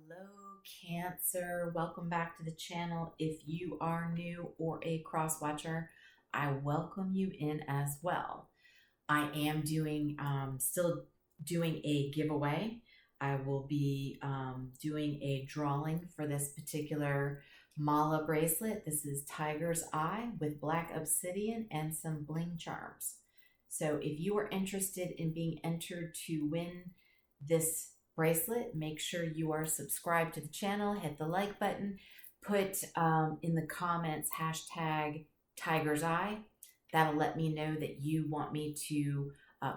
Hello, Cancer. Welcome back to the channel. If you are new or a cross watcher, I welcome you in as well. I am still doing a giveaway. I will be doing a drawing for this particular mala bracelet. This is Tiger's Eye with black obsidian and some bling charms. So if you are interested in being entered to win this bracelet, make sure you are subscribed to the channel, hit the like button, put in the comments hashtag Tiger's Eye. That'll let me know that you want me to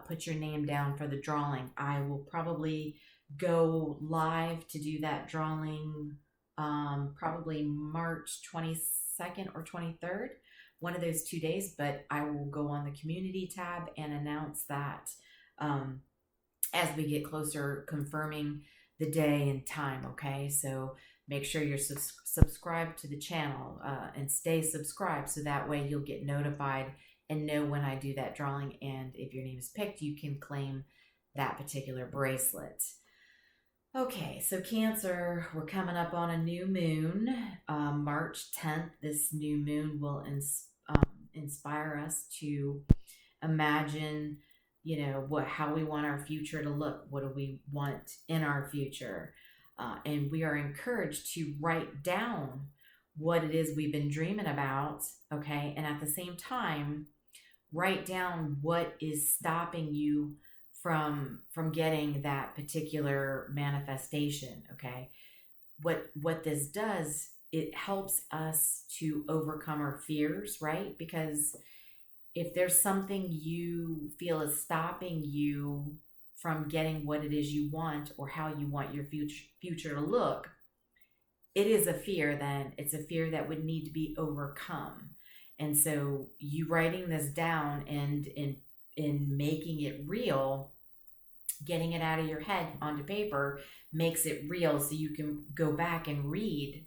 put your name down for the drawing. I will probably go live to do that drawing probably March 22nd or 23rd, one of those 2 days, but I will go on the community tab and announce that as we get closer, confirming the day and time. Okay, so make sure you're subscribed to the channel and stay subscribed, so that way you'll get notified and know when I do that drawing, and if your name is picked, you can claim that particular bracelet. Okay, so Cancer, we're coming up on a new moon, March 10th. This new moon will inspire us to imagine, how we want our future to look. What do we want in our future? And we are encouraged to write down what it is we've been dreaming about, okay? And at the same time, write down what is stopping you from getting that particular manifestation, okay? What this does, it helps us to overcome our fears, right? Because if there's something you feel is stopping you from getting what it is you want or how you want your future to look, it is a fear. Then it's a fear that would need to be overcome. And so you writing this down and in making it real, getting it out of your head onto paper makes it real, so you can go back and read,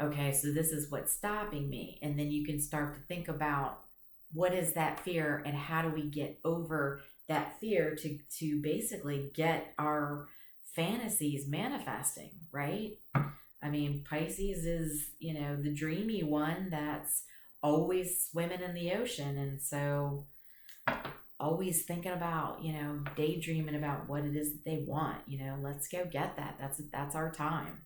okay, so this is what's stopping me. And then you can start to think about, what is that fear and how do we get over that fear to basically get our fantasies manifesting, right? I mean, Pisces is, the dreamy one that's always swimming in the ocean. And so always thinking about, daydreaming about what it is that they want, let's go get that. That's our time.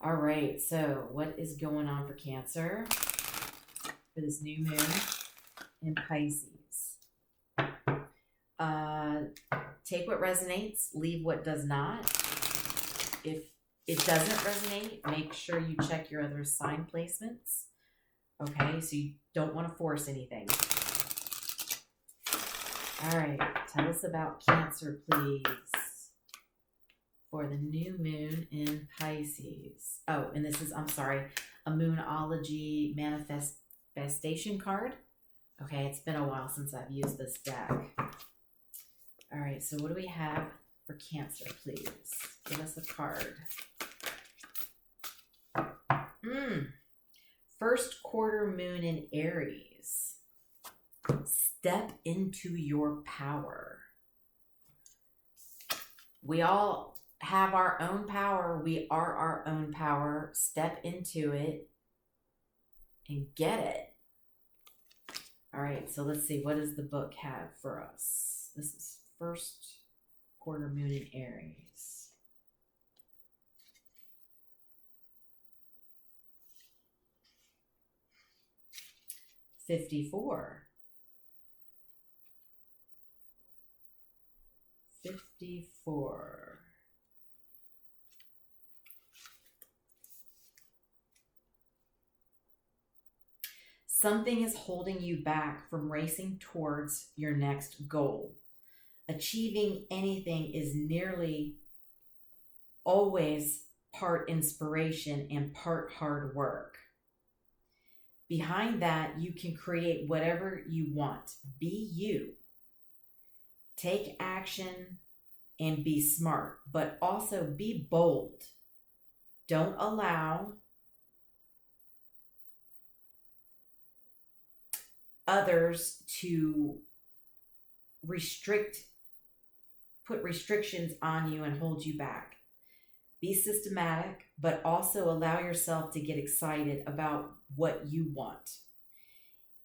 All right. So what is going on for Cancer for this new moon in Pisces? Take what resonates, leave what does not. If it doesn't resonate, make sure you check your other sign placements. Okay, so you don't want to force anything. All right, tell us about Cancer, please, for the new moon in Pisces. Oh, and this is, a Moonology manifestation card. Okay, it's been a while since I've used this deck. All right, so what do we have for Cancer, please? Give us a card. First quarter moon in Aries. Step into your power. We all have our own power. We are our own power. Step into it and get it. All right, so let's see. What does the book have for us? This is first quarter moon in Aries. $54. Something is holding you back from racing towards your next goal. Achieving anything is nearly always part inspiration and part hard work. Behind that, you can create whatever you want. Be you. Take action and be smart, but also be bold. Don't allow others to put restrictions on you and hold you back. Be systematic, but also allow yourself to get excited about what you want.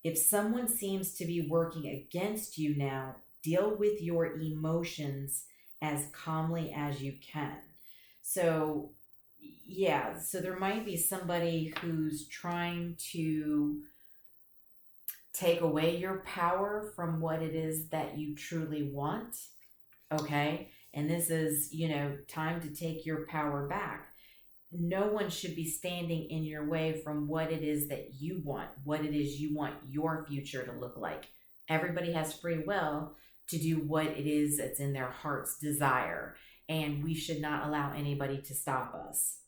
If someone seems to be working against you now, deal with your emotions as calmly as you can. So, yeah, so there might be somebody who's trying to take away your power from what it is that you truly want. Okay. And this is, time to take your power back. No one should be standing in your way from what it is that you want, what it is you want your future to look like. Everybody has free will to do what it is that's in their heart's desire, and we should not allow anybody to stop us.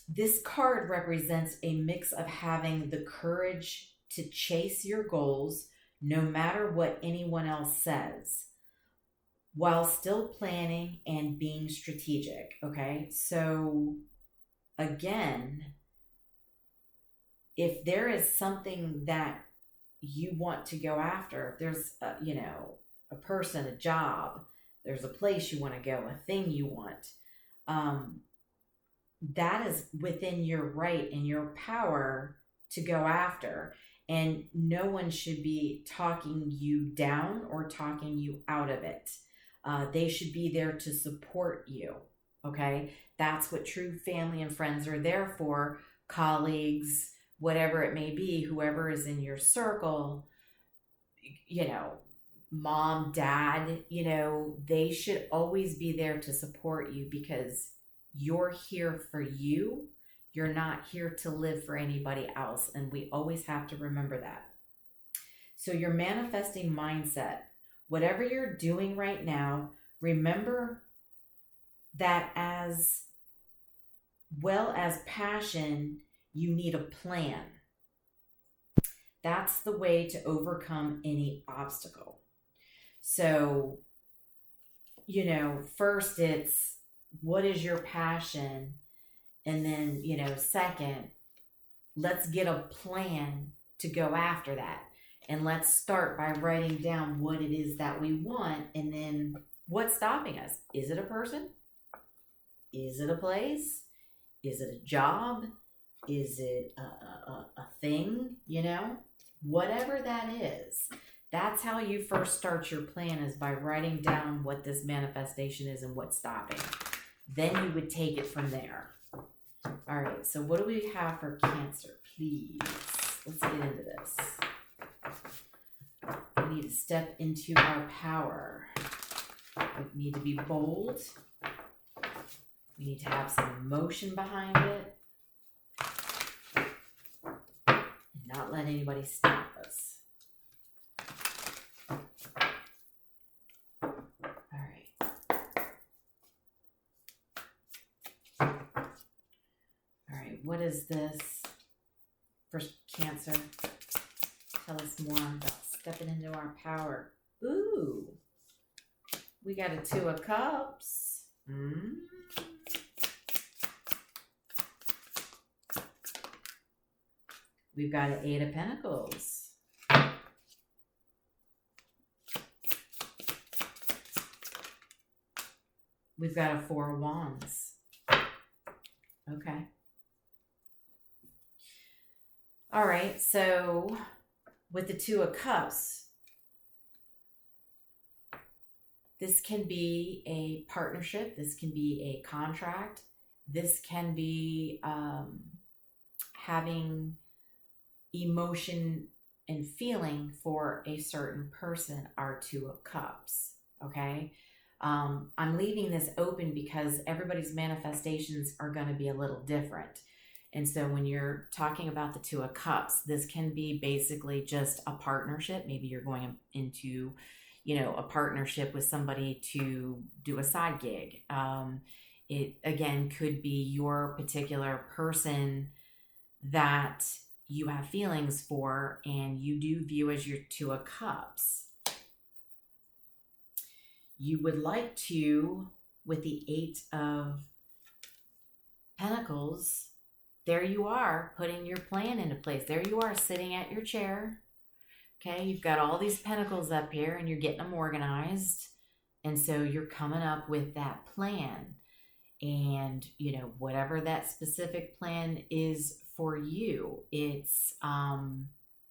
This card represents a mix of having the courage to chase your goals no matter what anyone else says, while still planning and being strategic. Okay, so again, if there is something that you want to go after, if there's a person, a job, there's a place you want to go, a thing you want, that is within your right and your power to go after. And no one should be talking you down or talking you out of it. They should be there to support you. Okay, that's what true family and friends are there for. Colleagues, whatever it may be, whoever is in your circle, mom, dad, they should always be there to support you, because you're here for you. You're not here to live for anybody else. And we always have to remember that. So your manifesting mindset, whatever you're doing right now, remember that as well as passion, you need a plan. That's the way to overcome any obstacle. So, first it's, what is your passion? And then, second, let's get a plan to go after that. And let's start by writing down what it is that we want. And then what's stopping us? Is it a person? Is it a place? Is it a job? Is it a thing? Whatever that is. That's how you first start your plan, is by writing down what this manifestation is and what's stopping. Then you would take it from there. All right, so what do we have for Cancer, please? Let's get into this. We need to step into our power. We need to be bold. We need to have some emotion behind it. And not let anybody stop us. What is this for Cancer? Tell us more about stepping into our power. Ooh, we got a 2 of Cups. We've got an 8 of Pentacles. We've got a 4 of Wands. Okay. All right, so with the 2 of Cups, this can be a partnership. This can be a contract. This can be having emotion and feeling for a certain person, our 2 of Cups, okay? I'm leaving this open because everybody's manifestations are going to be a little different. And so when you're talking about the 2 of Cups, this can be basically just a partnership. Maybe you're going into, a partnership with somebody to do a side gig. It, again, could be your particular person that you have feelings for and you do view as your 2 of Cups. You would like to, with the 8 of Pentacles, there you are, putting your plan into place. There you are, sitting at your chair. Okay, you've got all these pentacles up here and you're getting them organized. And so you're coming up with that plan. And, you know, whatever that specific plan is for you, it's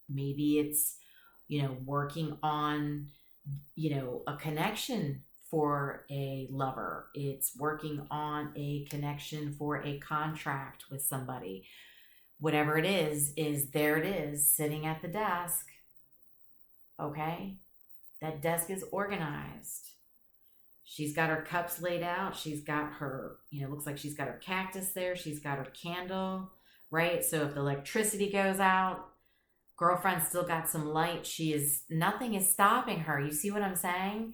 maybe it's, you know, working on, you know, a connection for a lover. It's working on a connection for a contract with somebody. Whatever it is there it is, sitting at the desk. Okay? That desk is organized. She's got her cups laid out. She's got her, you know, looks like she's got her cactus there. She's got her candle, right? So if the electricity goes out, girlfriend's still got some light. Nothing is stopping her. You see what I'm saying?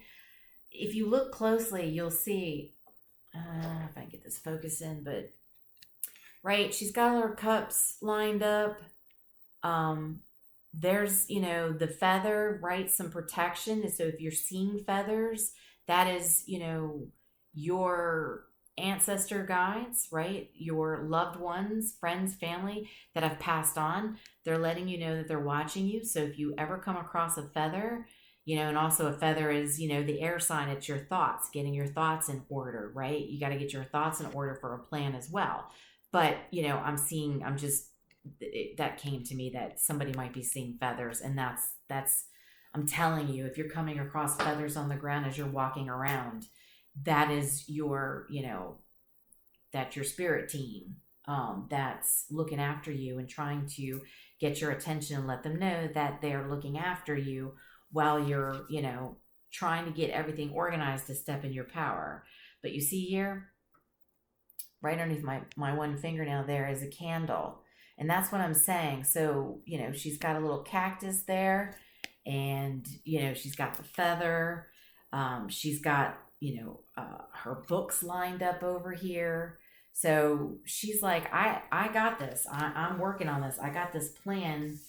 If you look closely, you'll see, if I can get this focus in, but, right, she's got her cups lined up. There's, you know, the feather, right? Some protection. So if you're seeing feathers, that is, you know, your ancestor guides, right? Your loved ones, friends, family that have passed on. They're letting you know that they're watching you. So if you ever come across a feather, you know, and also a feather is, you know, the air sign. It's your thoughts, getting your thoughts in order, right? You got to get your thoughts in order for a plan as well. But, you know, that came to me that somebody might be seeing feathers, and that's I'm telling you, if you're coming across feathers on the ground as you're walking around, that is your, you know, that's your spirit team that's looking after you and trying to get your attention and let them know that they're looking after you while you're, you know, trying to get everything organized to step in your power. But you see here, right underneath my one fingernail there is a candle. And that's what I'm saying. So, you know, she's got a little cactus there, and, you know, she's got the feather. She's got, you know, her books lined up over here. So she's like, I got this. I'm working on this. I got this plan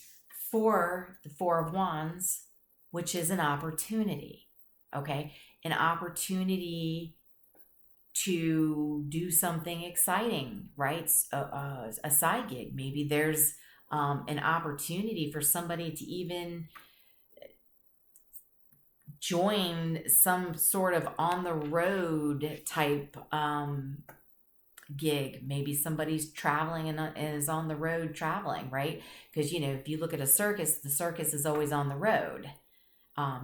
for the Four of Wands, which is an opportunity. Okay. An opportunity to do something exciting, right? A side gig. Maybe there's an opportunity for somebody to even join some sort of on the road type gig. Maybe somebody's traveling and is on the road traveling, right? Because, you know, if you look at a circus, the circus is always on the road.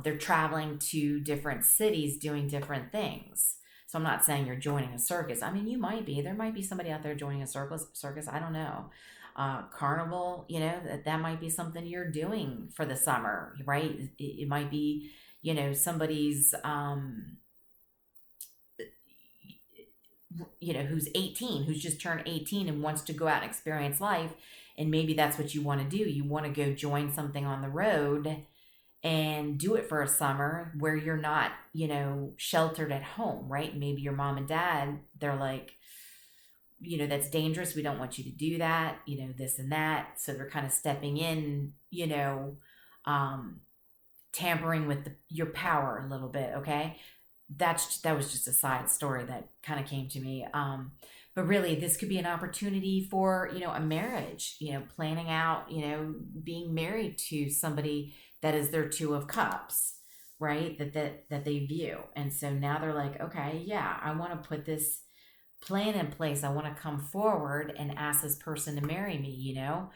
They're traveling to different cities doing different things. So I'm not saying you're joining a circus. I mean, you might be. There might be somebody out there joining a circus. I don't know. Carnival, you know, that might be something you're doing for the summer, right? It might be, you know, somebody's, you know, who's 18, who's just turned 18 and wants to go out and experience life. And maybe that's what you want to do. You want to go join something on the road and do it for a summer where you're not, you know, sheltered at home, right? Maybe your mom and dad, they're like, you know, that's dangerous. We don't want you to do that, you know, this and that. So they're kind of stepping in, you know, tampering with your power a little bit. Okay. That was just a side story that kind of came to me. But really, this could be an opportunity for, you know, a marriage, you know, planning out, you know, being married to somebody that is their Two of Cups, right? That they view. And so now they're like, okay, yeah, I want to put this plan in place. I want to come forward and ask this person to marry me, you know?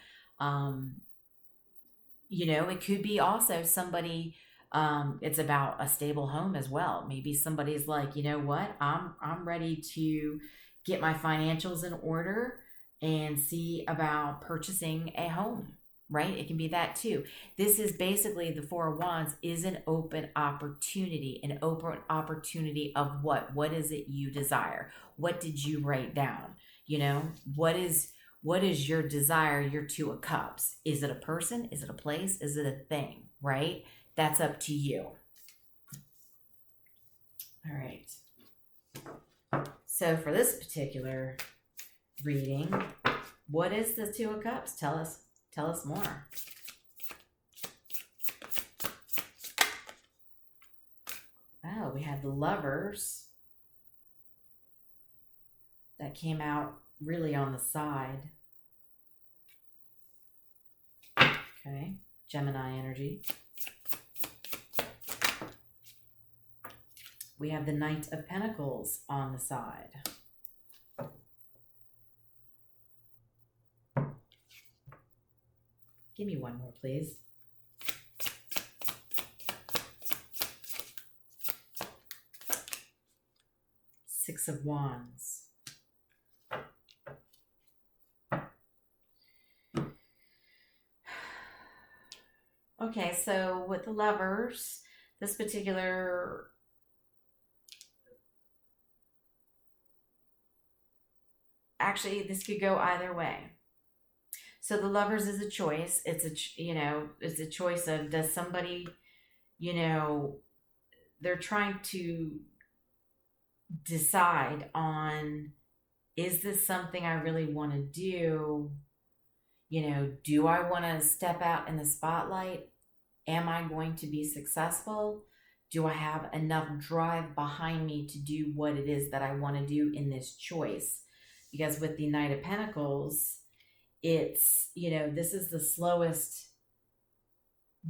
You know, it could be also somebody, it's about a stable home as well. Maybe somebody's like, you know what, I'm ready to get my financials in order and see about purchasing a home, right? It can be that too. This is basically the Four of Wands is an open opportunity of what? What is it you desire? What did you write down? You know, what is your desire, your Two of Cups? Is it a person? Is it a place? Is it a thing, right? That's up to you. All right. So for this particular reading, what is the Two of Cups? Tell us more. Oh, we had the Lovers that came out really on the side. Okay, Gemini energy. we have the Knight of Pentacles on the side. Give me one more, please. Six of Wands. Okay, so with the Lovers, this particular actually, this could go either way. So the Lovers is a choice. It's it's a choice of, does somebody, they're trying to decide on, is this something I really want to do? Do I want to step out in the spotlight? Am I going to be successful? Do I have enough drive behind me to do what it is that I want to do in this choice? Because with the Knight of Pentacles, it's, this is the slowest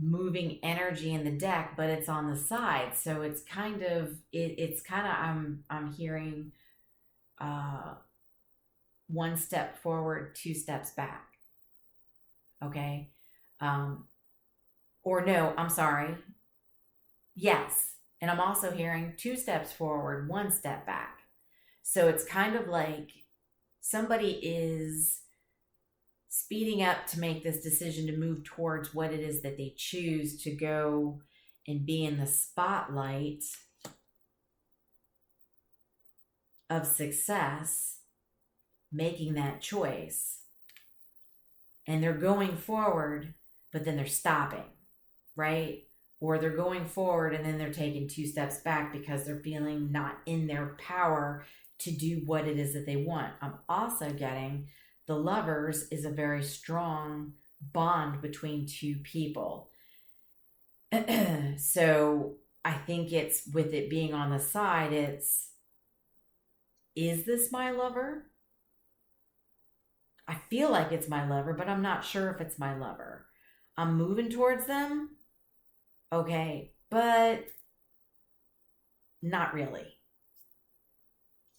moving energy in the deck, but it's on the side. So it's kind of, I'm hearing one step forward, two steps back. Okay. Or no, I'm sorry. Yes. And I'm also hearing two steps forward, one step back. So it's kind of like somebody is speeding up to make this decision to move towards what it is that they choose to go and be in the spotlight of success, making that choice. And they're going forward, but then they're stopping, right? Or they're going forward and then they're taking two steps back because they're feeling not in their power to do what it is that they want. I'm also getting the Lovers is a very strong bond between two people. So I think it's, with it being on the side, it's, is this my lover? I feel like it's my lover, but I'm not sure if it's my lover. I'm moving towards them. Okay, but not really.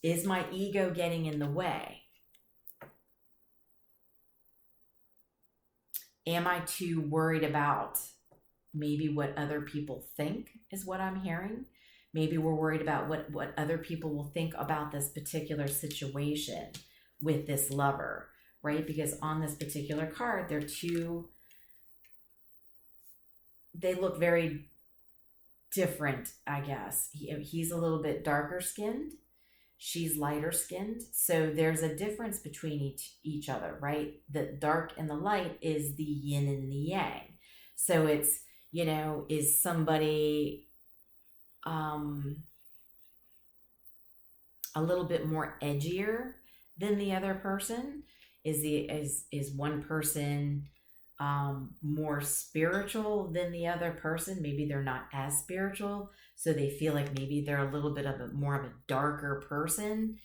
Is my ego getting in the way? Am I too worried about maybe what other people think, is what I'm hearing? Maybe we're worried about what other people will think about this particular situation with this lover, right? Because on this particular card, they look very different, I guess. He's a little bit darker skinned. She's lighter skinned. So there's a difference between each other, right? The dark and the light is the yin and the yang. So it's, is somebody a little bit more edgier than the other person? Is one person more spiritual than the other person? Maybe they're not as spiritual, so they feel like maybe they're a little bit of more of a darker person,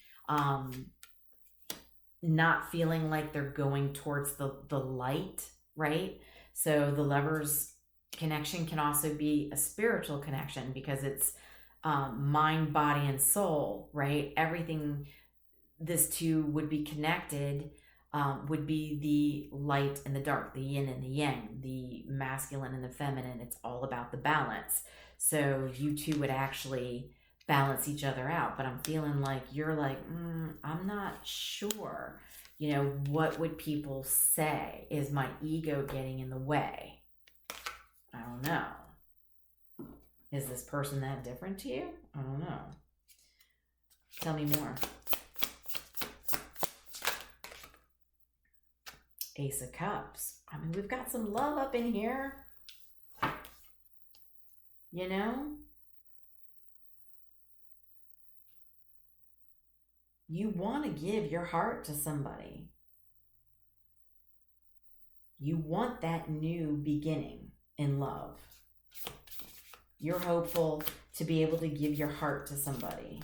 not feeling like they're going towards the light, right? So the Lovers connection can also be a spiritual connection because it's mind, body, and soul, right? Everything, this two would be connected, would be the light and the dark, the yin and the yang, the masculine and the feminine. It's all about the balance. So you two would actually balance each other out. But I'm feeling like you're like, I'm not sure. What would people say? Is my ego getting in the way? I don't know. Is this person that different to you? I don't know. Tell me more. Ace of Cups. I mean, we've got some love up in here. You want to give your heart to somebody. You want that new beginning in love. You're hopeful to be able to give your heart to somebody,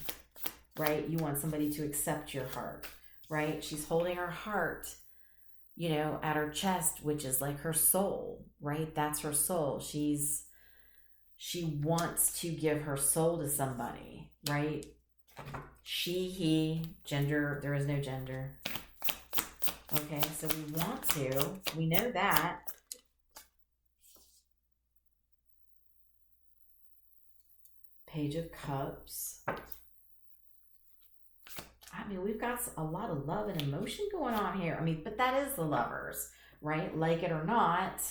right? You want somebody to accept your heart, right? She's holding her heart, at her chest, which is like her soul, right? That's her soul. She's She wants to give her soul to somebody, right? She, he, gender, there is no gender. Okay, so we want to. We know that. Page of Cups. I mean, we've got a lot of love and emotion going on here. I mean, but that is the Lovers, right? Like it or not,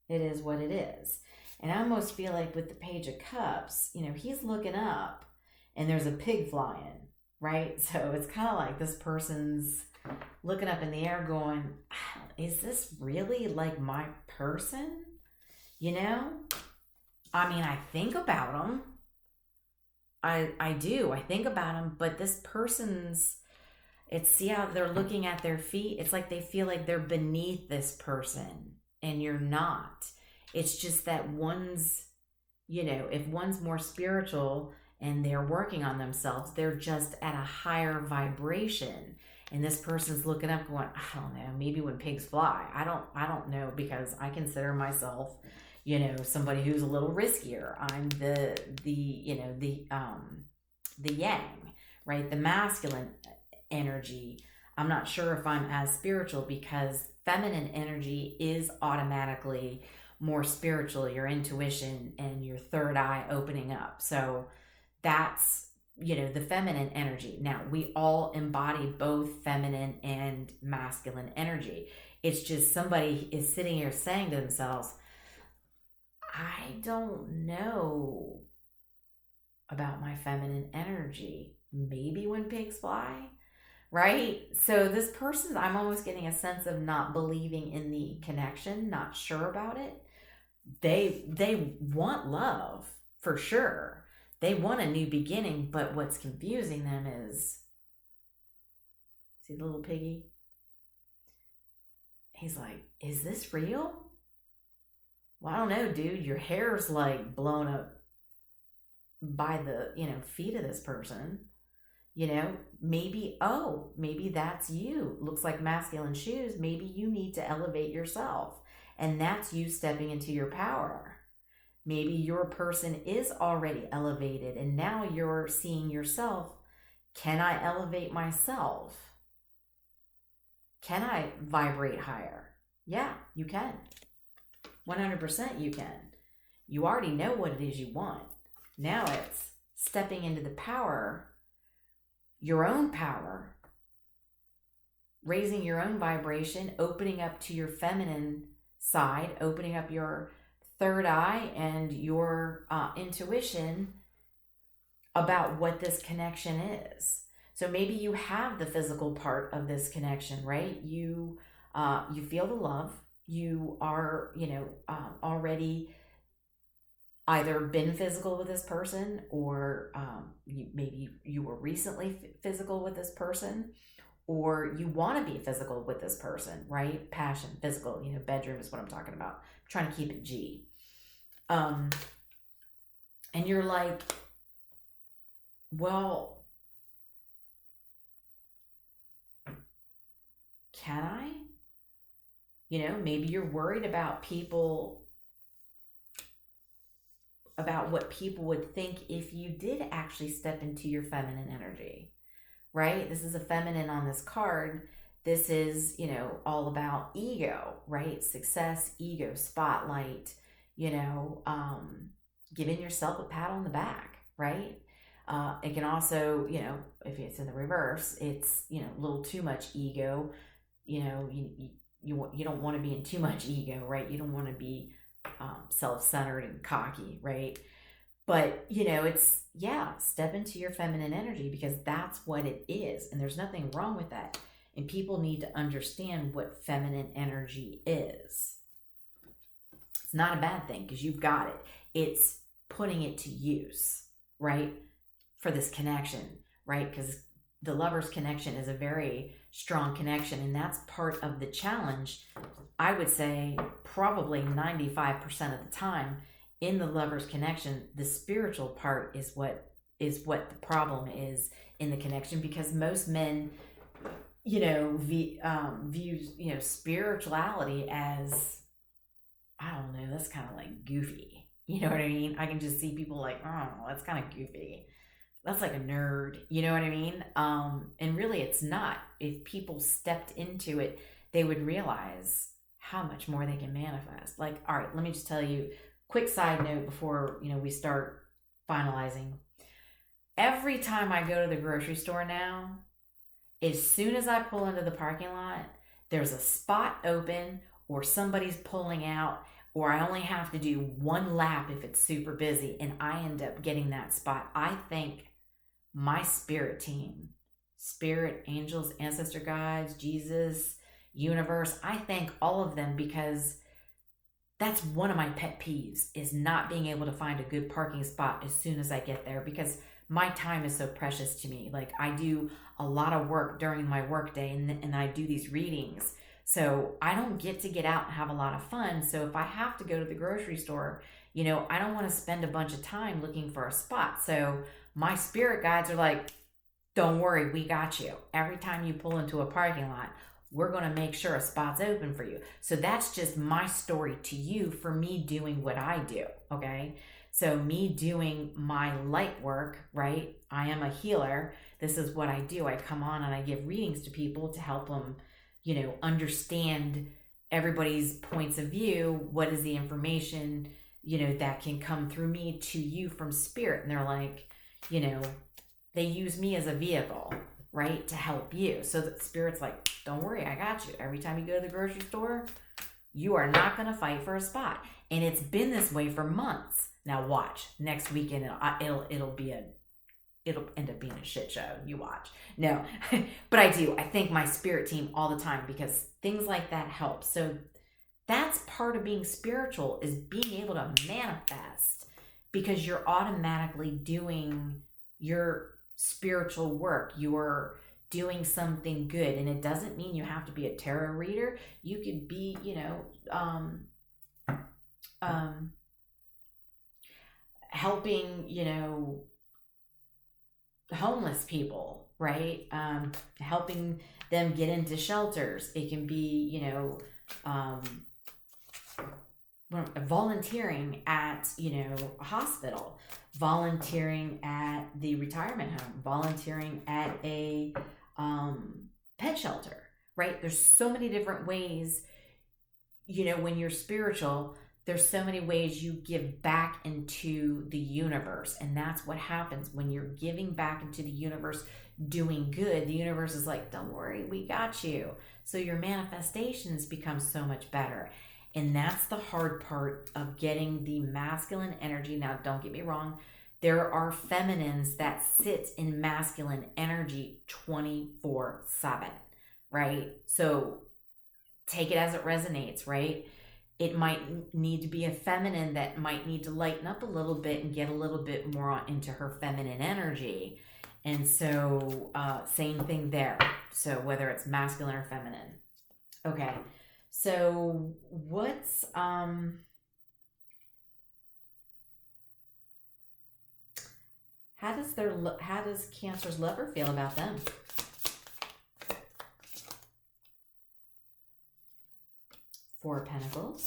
it is what it is. And I almost feel like with the Page of Cups, you know, he's looking up and there's a pig flying, right? So it's kind of like this person's looking up in the air going, is this really like my person? You know? I mean, I think about them. I do. I think about them, but this person's, see how they're looking at their feet? It's like they feel like they're beneath this person and you're not. It's just that one's, you know, if one's more spiritual and they're working on themselves, they're just at a higher vibration. And this person's looking up going, I don't know, maybe when pigs fly. I don't know, because I consider myself, you know, somebody who's a little riskier. I'm the yang, right? The masculine energy. I'm not sure if I'm as spiritual, because feminine energy is automatically more spiritual, your intuition and your third eye opening up. So that's, you know, the feminine energy. Now, we all embody both feminine and masculine energy. It's just somebody is sitting here saying to themselves, I don't know about my feminine energy. Maybe when pigs fly, right? So this person, I'm almost getting a sense of not believing in the connection, not sure about it. They want love for sure. They want a new beginning, but what's confusing them is, see the little piggy? He's like, is this real? Well, I don't know, dude. Your hair's like blown up by the, you know, feet of this person. You know, maybe that's you. Looks like masculine shoes. Maybe you need to elevate yourself. And that's you stepping into your power. Maybe your person is already elevated and now you're seeing yourself. Can I elevate myself? Can I vibrate higher? Yeah, you can. 100% you can. You already know what it is you want. Now it's stepping into the power, your own power, raising your own vibration, opening up to your feminine side, opening up your third eye and your intuition about what this connection is. So maybe you have the physical part of this connection, right? You feel the love. You are, you know, already either been physical with this person, or maybe you were recently physical with this person, or you want to be physical with this person, right? Passion, physical, you know, bedroom is what I'm talking about. I'm trying to keep it G. And you're like, well, can I? You know, maybe you're worried about people, about what people would think if you did actually step into your feminine energy, right? This is a feminine on this card. This is, you know, all about ego, right? Success, ego, spotlight, you know, giving yourself a pat on the back, right? It can also, you know, if it's in the reverse, it's, you know, a little too much ego. You know, you don't want to be in too much ego, right? You don't want to be self-centered and cocky, right? But, you know, it's, yeah, step into your feminine energy, because that's what it is. And there's nothing wrong with that. And people need to understand what feminine energy is. It's not a bad thing, because you've got it. It's putting it to use, right? For this connection, right? Because the Lovers connection is a very strong connection, and that's part of the challenge. I would say probably 95% of the time in the Lovers connection, the spiritual part is what the problem is in the connection, because most men, you know, view, you know, spirituality as, I don't know, that's kind of like goofy, You know what I mean? I can just see people like, oh, that's kind of goofy. That's like a nerd. You know what I mean? And really, it's not. If people stepped into it, they would realize how much more they can manifest. Like, all right, let me just tell you, quick side note before we start finalizing. Every time I go to the grocery store now, as soon as I pull into the parking lot, there's a spot open or somebody's pulling out, or I only have to do one lap if it's super busy, and I end up getting that spot. I think my spirit team, spirit, angels, ancestor guides, Jesus, universe, I thank all of them, because that's one of my pet peeves, is not being able to find a good parking spot as soon as I get there, because my time is so precious to me. Like, I do a lot of work during my workday, and I do these readings. So I don't get to get out and have a lot of fun. So if I have to go to the grocery store, I don't want to spend a bunch of time looking for a spot. So my spirit guides are like, don't worry, we got you. Every time you pull into a parking lot, we're going to make sure a spot's open for you. So that's just my story to you for me doing what I do, okay? So me doing my light work, right? I am a healer. This is what I do. I come on and I give readings to people to help them, understand everybody's points of view. What is the information, that can come through me to you from spirit? And they're like, they use me as a vehicle, right, to help you. So that spirit's like, don't worry, I got you. Every time you go to the grocery store, you are not going to fight for a spot. And it's been this way for months. Now watch, next weekend it'll end up being a shit show. You watch. No, but I do. I thank my spirit team all the time, because things like that help. So that's part of being spiritual, is being able to manifest, because you're automatically doing your spiritual work. You're doing something good, and it doesn't mean you have to be a tarot reader. You could be, helping, homeless people, right? Helping them get into shelters. It can be, volunteering at, a hospital, volunteering at the retirement home, volunteering at a pet shelter, right? There's so many different ways, when you're spiritual, there's so many ways you give back into the universe. And that's what happens when you're giving back into the universe, doing good. The universe is like, don't worry, we got you. So your manifestations become so much better. And that's the hard part of getting the masculine energy. Now, don't get me wrong. There are feminines that sit in masculine energy 24/7, right? So take it as it resonates, right? It might need to be a feminine that might need to lighten up a little bit and get a little bit more into her feminine energy. And so same thing there. So whether it's masculine or feminine. Okay. So what's how does Cancer's lover feel about them? Four of Pentacles.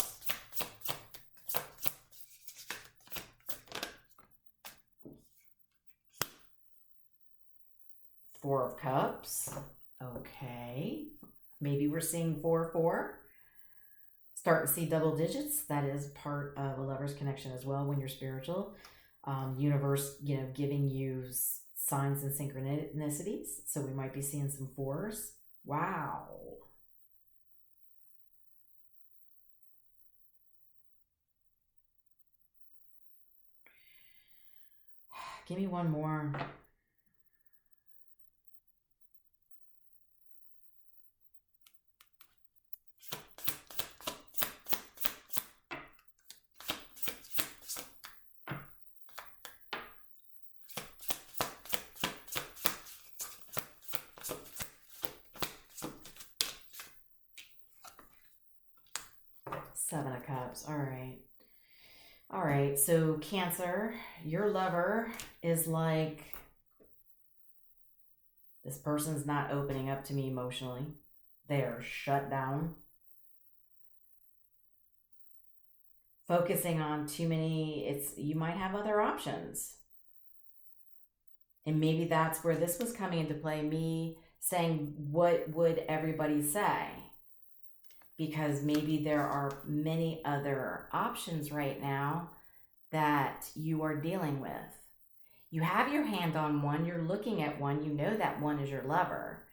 Four of Cups. Okay. Maybe we're seeing 4-4. Starting to see double digits. That is part of a lover's connection as well when you're spiritual. Universe, giving you signs and synchronicities. So we might be seeing some 4s. Wow. Give me one more. Seven of Cups. All right. All right. So Cancer, your lover is like, this person's not opening up to me emotionally. They are shut down. focusing on too many, you might have other options. And maybe that's where this was coming into play, me saying, what would everybody say? Because maybe there are many other options right now that you are dealing with. You have your hand on one, you're looking at one, you know that one is your lover,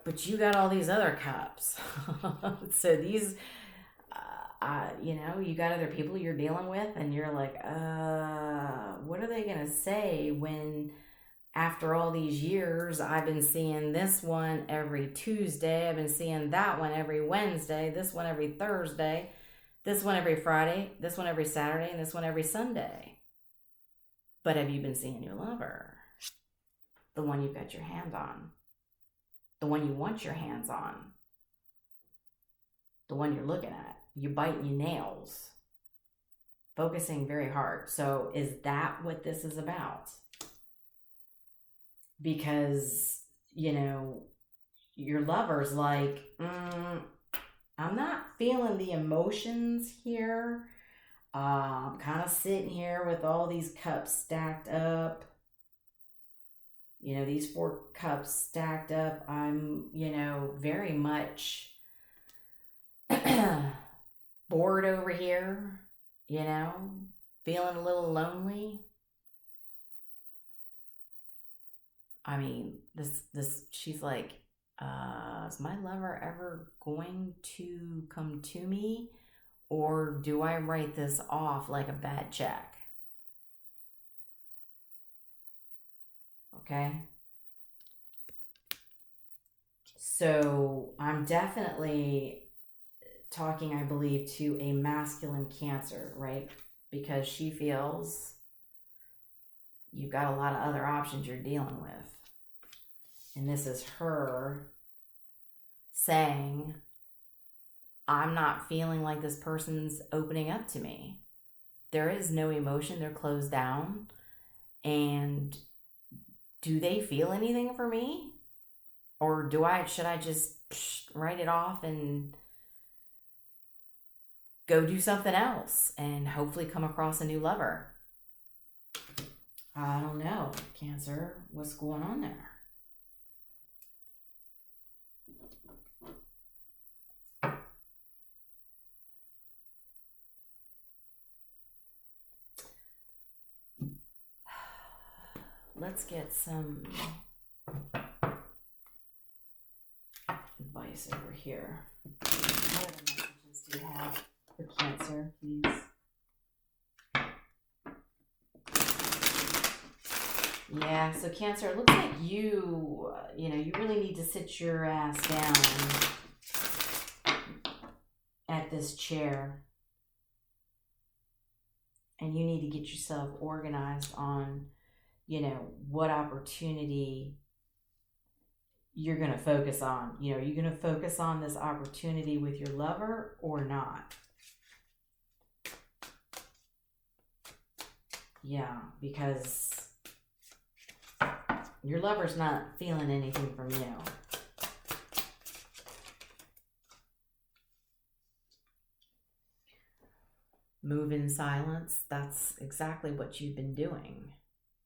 but you got all these other cups. So these, you got other people you're dealing with, and you're like, what are they going to say when after all these years, I've been seeing this one every Tuesday, I've been seeing that one every Wednesday, this one every Thursday, this one every Friday, this one every Saturday, and this one every Sunday. But have you been seeing your lover? The one you've got your hand on. The one you want your hands on. The one you're looking at. You're biting your nails. Focusing very hard. So is that what this is about? Because, your lover's like, I'm not feeling the emotions here. I'm kind of sitting here with all these cups stacked up. These 4 cups stacked up. I'm, very much bored over here, feeling a little lonely. I mean, she's like, is my lover ever going to come to me? Or do I write this off like a bad check? Okay. So I'm definitely talking, I believe, to a masculine Cancer, right? Because she feels you've got a lot of other options you're dealing with. And this is her saying, I'm not feeling like this person's opening up to me. There is no emotion. They're closed down. And do they feel anything for me? Or should I just write it off and go do something else and hopefully come across a new lover? I don't know, Cancer. What's going on there? Let's get some advice over here. What other messages do you have for Cancer, please? Yeah, so Cancer, it looks like you really need to sit your ass down at this chair. And you need to get yourself organized on, what opportunity you're going to focus on. Are you going to focus on this opportunity with your lover or not? Yeah, because your lover's not feeling anything from you. Move in silence. That's exactly what you've been doing.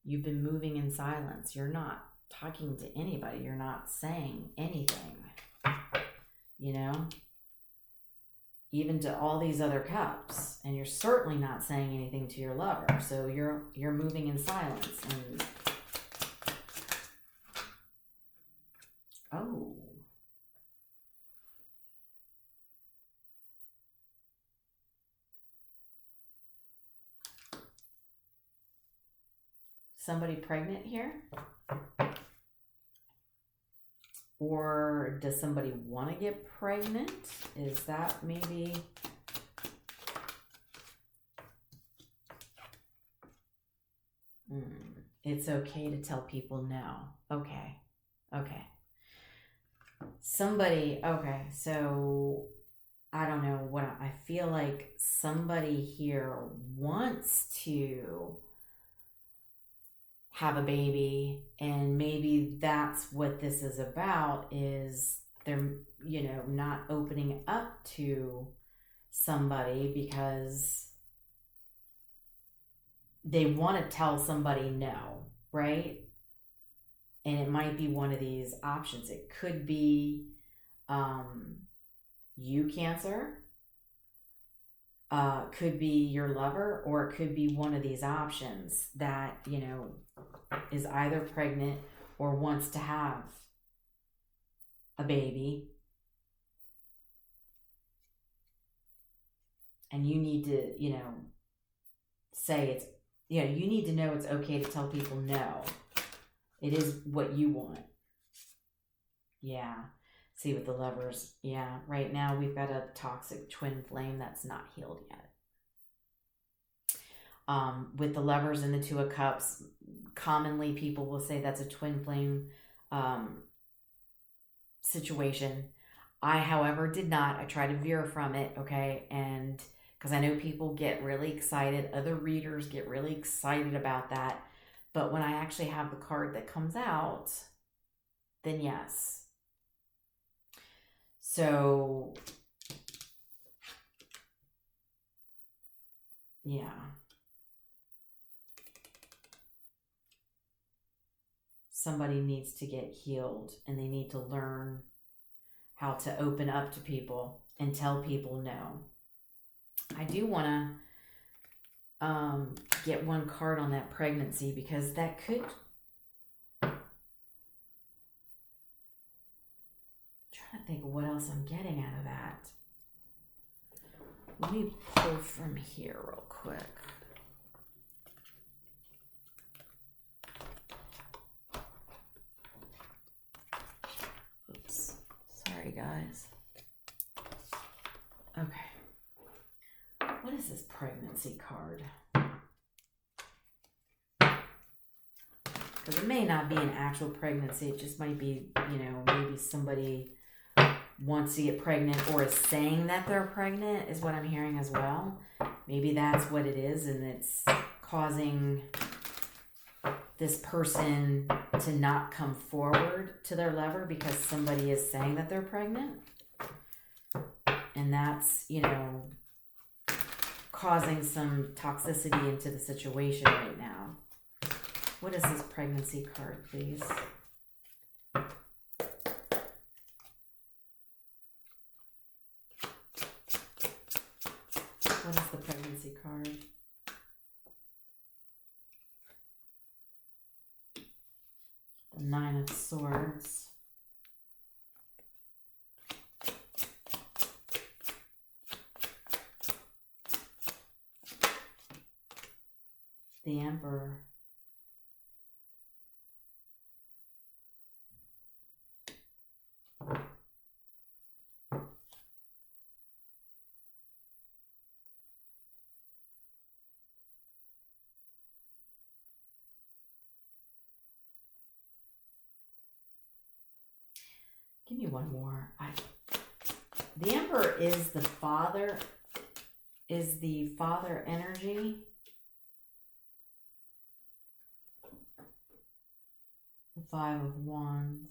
You've been moving in silence. You're not talking to anybody. You're not saying anything. Even to all these other cups. And you're certainly not saying anything to your lover. So you're moving in silence. And oh. Somebody pregnant here? Or does somebody want to get pregnant? Is that maybe... It's okay to tell people no. Okay. Somebody, okay, so I don't know what I feel like somebody here wants to have a baby, and maybe that's what this is about, is they're, not opening up to somebody because they want to tell somebody no, right? And it might be one of these options. It could be you, Cancer. Could be your lover, or it could be one of these options that, you know, is either pregnant or wants to have a baby. And you need to, you know, say it's, you know, you need to know it's okay to tell people no. It is what you want. Yeah. See, with the Lovers, yeah, right now we've got a toxic twin flame that's not healed yet. With the Lovers and the Two of Cups, commonly people will say that's a twin flame situation. I, however, did not. I try to veer from it, okay? And because I know people get really excited, other readers get really excited about that. But when I actually have the card that comes out, then yes. So, yeah. Somebody needs to get healed, and they need to learn how to open up to people and tell people no. I do want to get one card on that pregnancy, because that could... I think of what else I'm getting out of that. Let me pull from here real quick. Oops. Sorry, guys. Okay. What is this pregnancy card? Because it may not be an actual pregnancy. It just might be, you know, maybe somebody wants to get pregnant or is saying that they're pregnant, is what I'm hearing as well. Maybe that's what it is, and it's causing this person to not come forward to their lover because somebody is saying that they're pregnant. And that's, you know, causing some toxicity into the situation right now. What is this pregnancy card, please? What is the pregnancy card? The Nine of Swords. The Emperor. Give me one more. The Emperor is the father energy. The Five of Wands.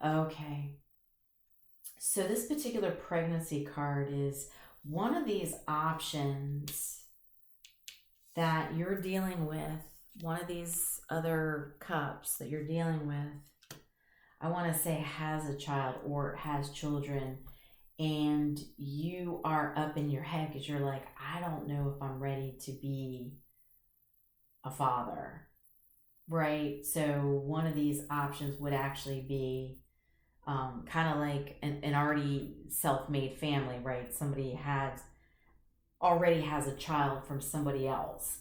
Okay. So this particular pregnancy card is one of these options that you're dealing with, one of these other cups that you're dealing with, I want to say has a child or has children, and you are up in your head because you're like, I don't know if I'm ready to be a father, right? So one of these options would actually be kind of like an already self-made family, right? Somebody already has a child from somebody else.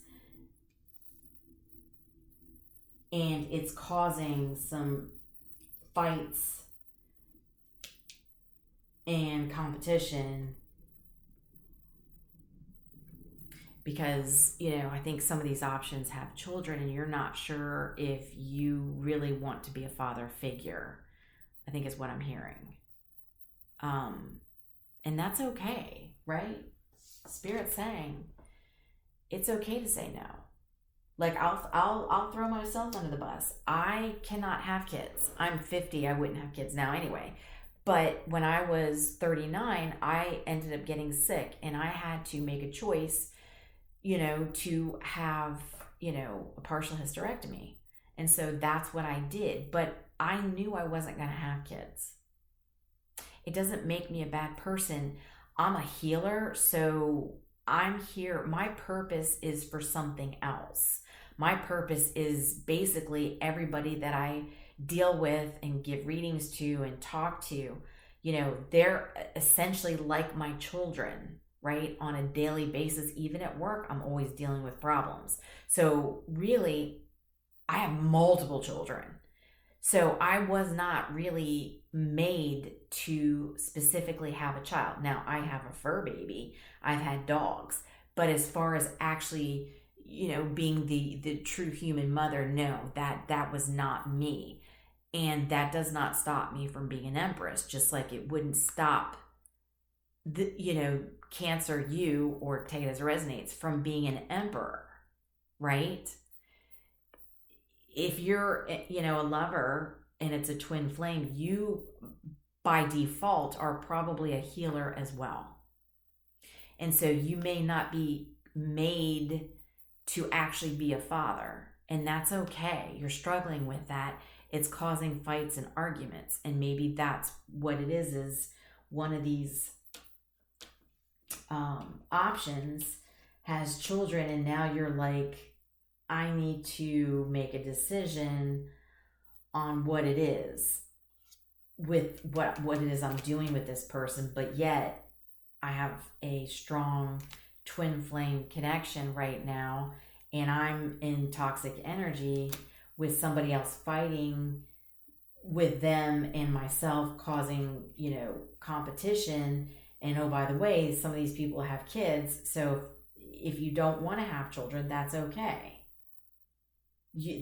And it's causing some fights and competition because, you know, I think some of these options have children and you're not sure if you really want to be a father figure, I think is what I'm hearing. And that's okay, right? Spirit's saying it's okay to say no. Like I'll throw myself under the bus. I cannot have kids. I'm 50. I wouldn't have kids now anyway. But when I was 39, I ended up getting sick and I had to make a choice, to have, a partial hysterectomy. And so that's what I did. But I knew I wasn't going to have kids. It doesn't make me a bad person. I'm a healer, so I'm here. My purpose is for something else. My purpose is basically everybody that I deal with and give readings to and talk to. They're essentially like my children, right? On a daily basis, even at work, I'm always dealing with problems. So really, I have multiple children. So I was not really made to specifically have a child. Now, I have a fur baby. I've had dogs. But as far as actually, being the true human mother, no, that was not me. And that does not stop me from being an empress, just like it wouldn't stop Cancer, you, or take it as it resonates, from being an emperor, right? If you're, a lover and it's a twin flame, you by default are probably a healer as well. And so you may not be made to actually be a father, and that's okay. You're struggling with that. It's causing fights and arguments, and maybe that's what it is one of these options has children, and now you're like, I need to make a decision on what it is with what it is I'm doing with this person, but yet I have a strong twin flame connection right now, and I'm in toxic energy with somebody else fighting with them and myself, causing, competition. And oh, by the way, some of these people have kids. So if you don't want to have children, that's okay.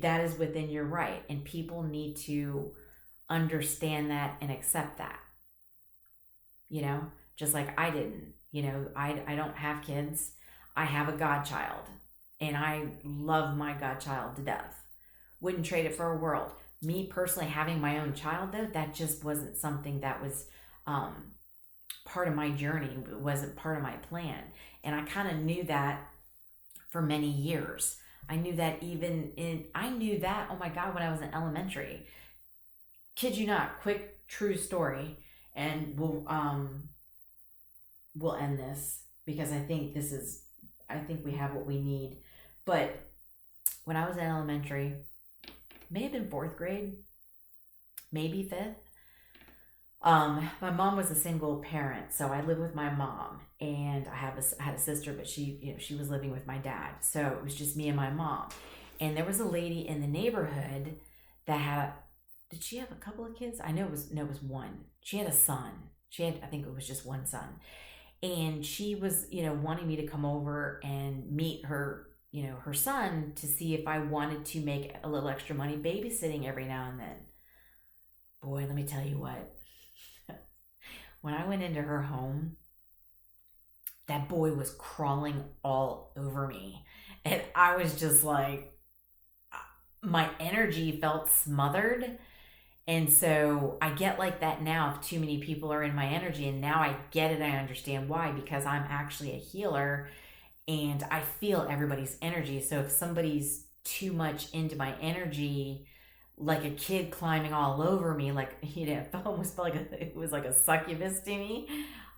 That is within your right. And people need to understand that and accept that. Just like I didn't. I don't have kids. I have a godchild. And I love my godchild to death. Wouldn't trade it for a world. Me personally having my own child, though, that just wasn't something that was part of my journey. It wasn't part of my plan. And I kind of knew that for many years. I knew that oh my God, when I was in elementary. Kid you not, quick true story. And we'll end this because I think we have what we need. But when I was in elementary, may have been 4th grade, maybe 5th. My mom was a single parent, so I lived with my mom, and I had a sister, but she was living with my dad. So it was just me and my mom. And there was a lady in the neighborhood that did she have a couple of kids? I know it was one. She had a son. I think it was just one son. And she was, wanting me to come over and meet her, her son, to see if I wanted to make a little extra money babysitting every now and then. Boy, let me tell you what. When I went into her home, that boy was crawling all over me. And I was just like, my energy felt smothered. And so I get like that now if too many people are in my energy. And now I get it. I understand why, because I'm actually a healer and I feel everybody's energy. So if somebody's too much into my energy, like a kid climbing all over me, like, it almost felt like it was like a succubus to me.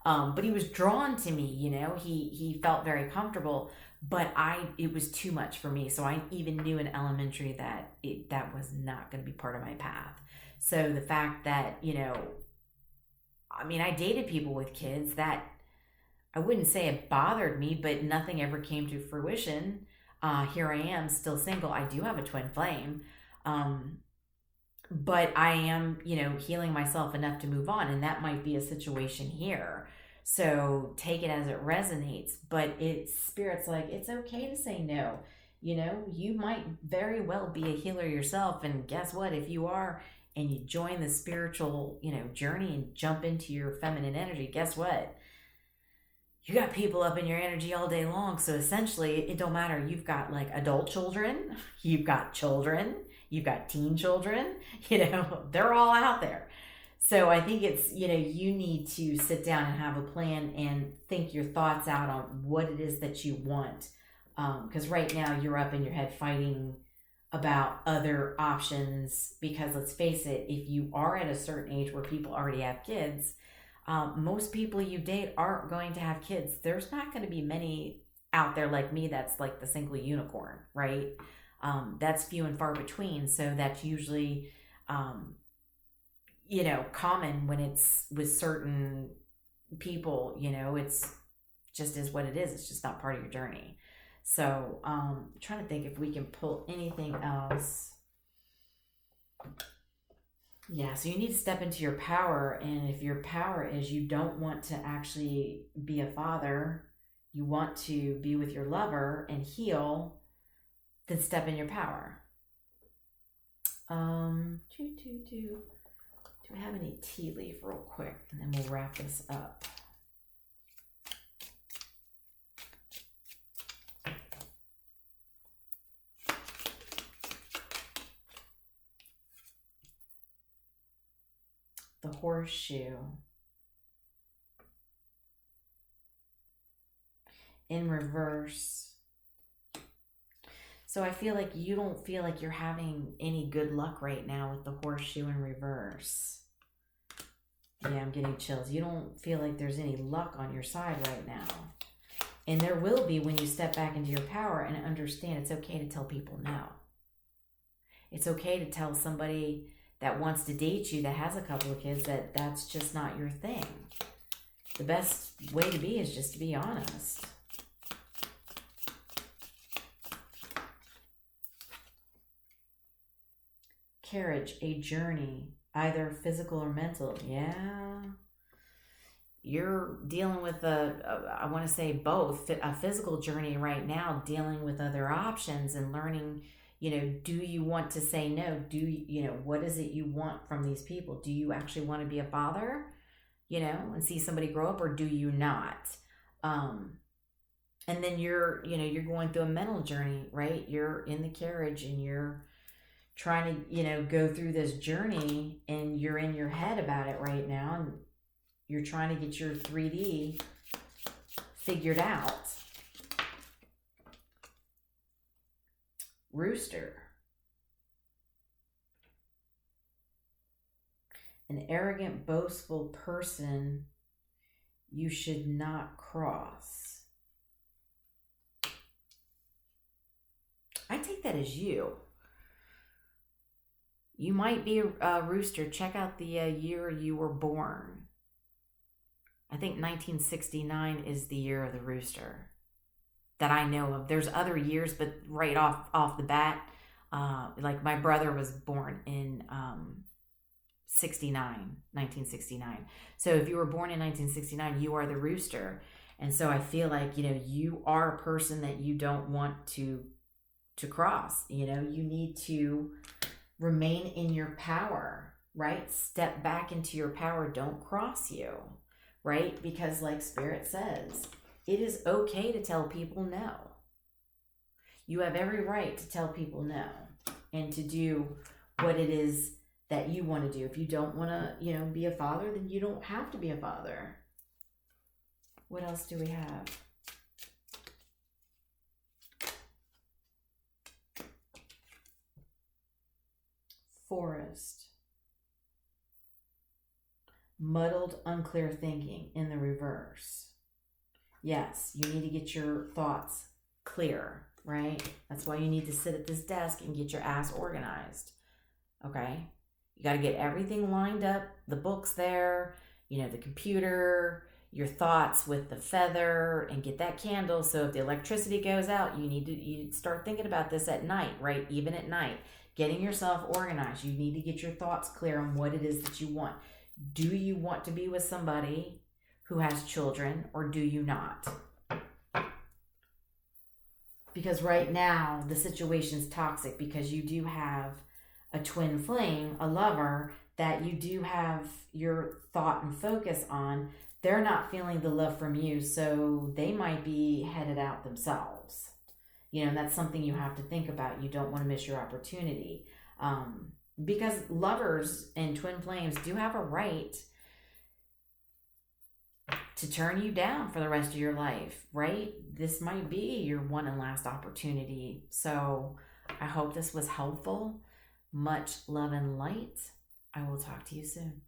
But he was drawn to me, he felt very comfortable, but it was too much for me. So I even knew in elementary that that was not going to be part of my path. So the fact that, I dated people with kids that I wouldn't say it bothered me, but nothing ever came to fruition. Here I am still single. I do have a twin flame. But I am, healing myself enough to move on. And that might be a situation here. So take it as it resonates. But Spirit's like, it's okay to say no. You might very well be a healer yourself. And guess what? If you are, and you join the spiritual, journey and jump into your feminine energy, guess what? you got people up in your energy all day long. So essentially, it don't matter. You've got like adult children, you've got teen children, they're all out there. So I think it's, you need to sit down and have a plan and think your thoughts out on what it is that you want. Because right now you're up in your head fighting about other options, because let's face it, if you are at a certain age where people already have kids, most people you date aren't going to have kids. There's not going to be many out there like me that's like the single unicorn, right? That's few and far between. So that's usually, common when it's with certain people, it's just is what it is. It's just not part of your journey. So I'm trying to think if we can pull anything else. Yeah, so you need to step into your power. And if your power is you don't want to actually be a father, you want to be with your lover and heal, then step in your power. Do we have any tea leaf real quick? And then we'll wrap this up. The horseshoe in reverse. So I feel like you don't feel like you're having any good luck right now with the horseshoe in reverse. Yeah, I'm getting chills. You don't feel like there's any luck on your side right now. And there will be when you step back into your power and understand it's okay to tell people no. It's okay to tell somebody that wants to date you, that has a couple of kids, that that's just not your thing. The best way to be is just to be honest. Carriage, a journey, either physical or mental. Yeah. You're dealing with I want to say both, a physical journey right now, dealing with other options and learning, do you want to say no? Do you, what is it you want from these people? Do you actually want to be a father, and see somebody grow up, or do you not? And then you're going through a mental journey, right? You're in the carriage and you're trying to, go through this journey, and you're in your head about it right now, and you're trying to get your 3D figured out. Rooster. An arrogant, boastful person you should not cross. I take that as you. You might be a rooster. Check out the year you were born. I think 1969 is the year of the rooster that I know of. There's other years, but right off the bat, like my brother was born in 1969. So if you were born in 1969, you are the rooster. And so I feel like, you are a person that you don't want to cross. You need to remain in your power, right? Step back into your power. Don't cross you, right? Because like Spirit says, it is okay to tell people no. You have every right to tell people no and to do what it is that you want to do. If you don't want to, be a father, then you don't have to be a father. What else do we have? Forest. Muddled, unclear thinking in the reverse. Yes, you need to get your thoughts clear, right? That's why you need to sit at this desk and get your ass organized, okay? You got to get everything lined up, the books there, the computer, your thoughts with the feather, and get that candle. So if the electricity goes out, you start thinking about this at night, right? Even at night, getting yourself organized. You need to get your thoughts clear on what it is that you want. Do you want to be with somebody who has children, or do you not? Because right now the situation's toxic, because you do have a twin flame, a lover that you do have your thought and focus on. they're not feeling the love from you, so they might be headed out themselves. You know, and that's something you have to think about. You don't want to miss your opportunity. Because lovers and twin flames do have a right to turn you down for the rest of your life, right? This might be your one and last opportunity. So I hope this was helpful. Much love and light. I will talk to you soon.